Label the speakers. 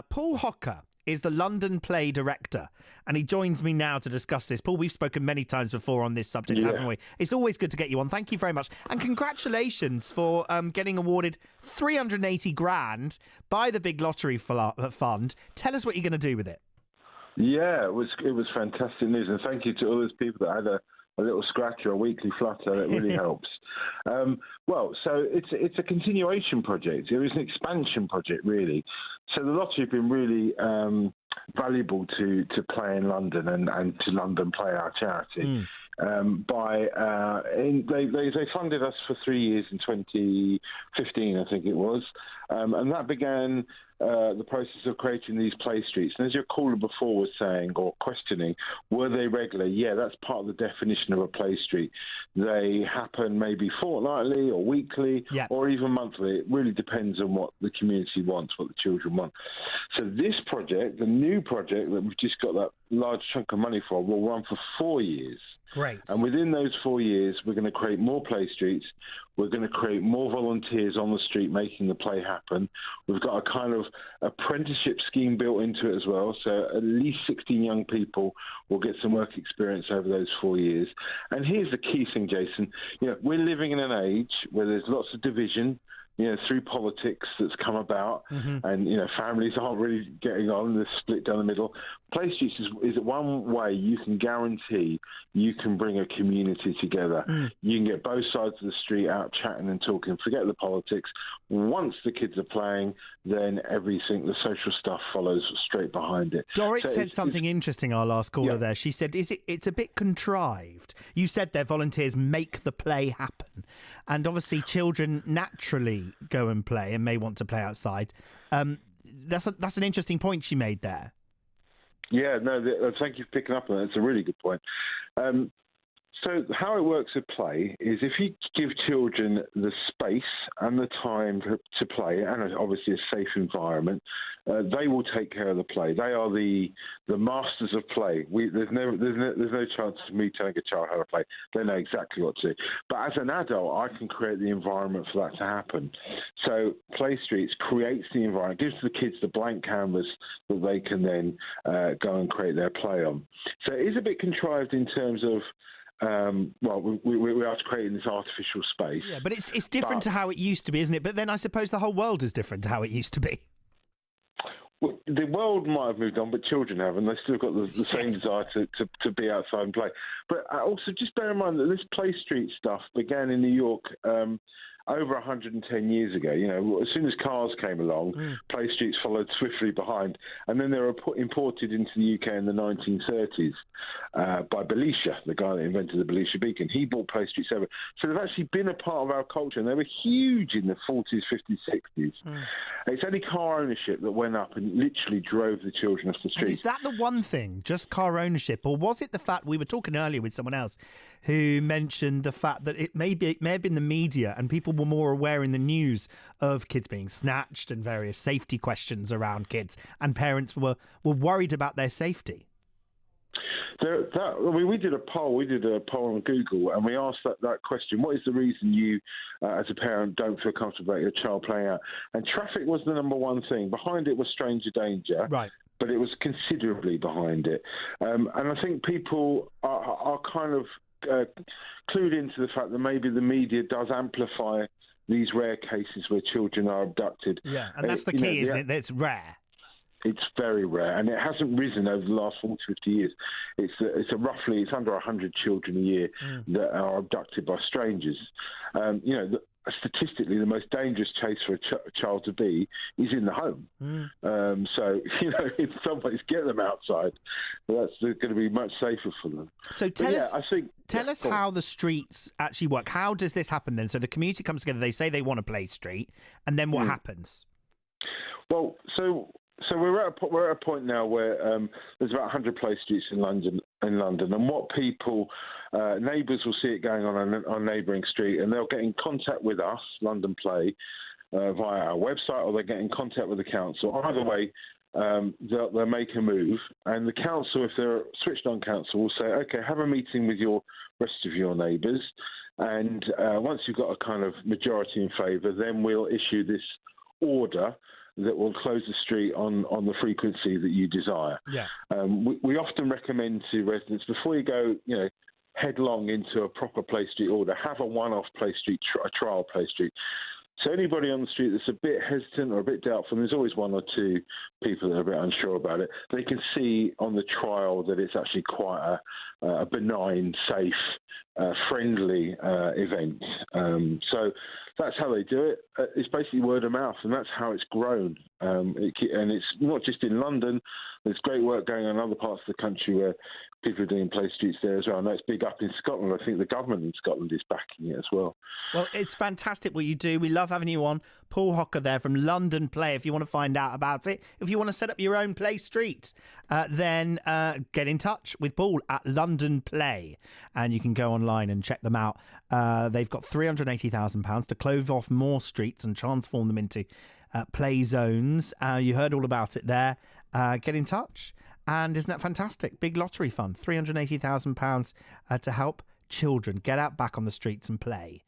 Speaker 1: Paul Hocker is the London Play director, and he joins me now to discuss this. Paul, we've spoken many times before on this subject, haven't we? It's always good to get you on. Thank you very much. And congratulations for getting awarded 380 grand by the big lottery fund. Tell us what you're going to do with it.
Speaker 2: Yeah, it was fantastic news, and thank you to all those people that had a little scratch or a weekly flutter. That really helps. So it's a continuation project. It was an expansion project, really. So the lottery have been really valuable to Play in London and to London Play, our charity. They funded us for 3 years in 2015, I think it was, and that began the process of creating these play streets. And as your caller before was saying or questioning, were they regular? Yeah, that's part of the definition of a play street. They happen maybe fortnightly or weekly or even monthly. It really depends on what the community wants, what the children want. So this project, the new project that we've just got that large chunk of money for, will run for 4 years.
Speaker 1: Great.
Speaker 2: And within those 4 years, we're going to create more play streets. We're going to create more volunteers on the street making the play happen. We've got a kind of apprenticeship scheme built into it as well. So at least 16 young people will get some work experience over those 4 years. And here's the key thing, Jason. We're living in an age where there's lots of division, through politics that's come about, and, families aren't really getting on, they're split down the middle. Play Streets is one way you can guarantee you can bring a community together. You can get both sides of the street out chatting and talking, forget the politics. Once the kids are playing, then everything, the social stuff follows straight behind it.
Speaker 1: Dorrit said something interesting, our last caller there. She said, it's a bit contrived. You said their volunteers make the play happen. And obviously children naturally go and play and may want to play outside. That's an interesting point she made there.
Speaker 2: Yeah, no, thank you for picking up on that. It's a really good point. So how it works at Play is if you give children the space and the time to play, and obviously a safe environment, they will take care of the play. They are the masters of play. There's no chance of me telling a child how to play. They know exactly what to do. But as an adult, I can create the environment for that to happen. So Play Streets creates the environment, gives the kids the blank canvas that they can then go and create their play on. So it is a bit contrived in terms of we are creating this artificial space.
Speaker 1: Yeah, but it's different to how it used to be, isn't it? But then I suppose the whole world is different to how it used to be.
Speaker 2: Well, the world might have moved on, but children haven't. They've still got the same desire to be outside and play. But also just bear in mind that this Play Street stuff began in New York over 110 years ago. As soon as cars came along, Play Streets followed swiftly behind, and then they were imported into the UK in the 1930s by Belisha, the guy that invented the Belisha beacon. He brought Play Streets over. So they've actually been a part of our culture, and they were huge in the 40s, 50s, 60s. It's only car ownership that went up and literally drove the children off the streets.
Speaker 1: And is that the one thing, just car ownership, or was it the fact, we were talking earlier with someone else who mentioned the fact that it may have been the media and people were more aware in the news of kids being snatched and various safety questions around kids, and parents were worried about their safety?
Speaker 2: We did a poll. We did a poll on Google, and we asked that question: what is the reason you, as a parent, don't feel comfortable about your child playing out? And traffic was the number one thing. Behind it was stranger danger.
Speaker 1: Right.
Speaker 2: But it was considerably behind it. And I think people are kind of clued into the fact that maybe the media does amplify these rare cases where children are abducted.
Speaker 1: Yeah, and that's the key, isn't it? It's rare.
Speaker 2: It's very rare, and it hasn't risen over the last 40, 50 years. It's under 100 children a year that are abducted by strangers. Statistically, the most dangerous place for a child to be is in the home. So, if somebody's get them outside, that's going to be much safer for them.
Speaker 1: So tell us how the streets actually work. How does this happen then? So the community comes together, they say they want to play street, and then what happens?
Speaker 2: Well, so we're at a point now where there's about 100 play streets in London, and what people, neighbours will see it going on a neighbouring street, and they'll get in contact with us, London Play, via our website, or they get in contact with the council. Either way, they'll make a move, and the council, if they're a switched-on council, will say, okay, have a meeting with your rest of your neighbours, and once you've got a kind of majority in favour, then we'll issue this order that will close the street on the frequency that you desire.
Speaker 1: Yeah.
Speaker 2: We often recommend to residents, before you go, headlong into a proper play street order, have a one-off play street, a trial play street. So anybody on the street that's a bit hesitant or a bit doubtful, and there's always one or two people that are a bit unsure about it, they can see on the trial that it's actually quite a benign, safe, friendly event. So that's how they do it. It's basically word of mouth, and that's how it's grown. And it's not just in London. There's great work going on in other parts of the country where people are doing play streets there as well. I know it's big up in Scotland. I think the government in Scotland is backing it as well.
Speaker 1: Well, it's fantastic what you do. We love having you on. Paul Hocker there from London Play. If you want to find out about it, if you want to set up your own play street, then get in touch with Paul at London Play, and you can go online and check them out. They've got £380,000 to close off more streets and transform them into play zones. You heard all about it there. Get in touch. And isn't that fantastic? Big lottery fund, £380,000 to help children get out back on the streets and play.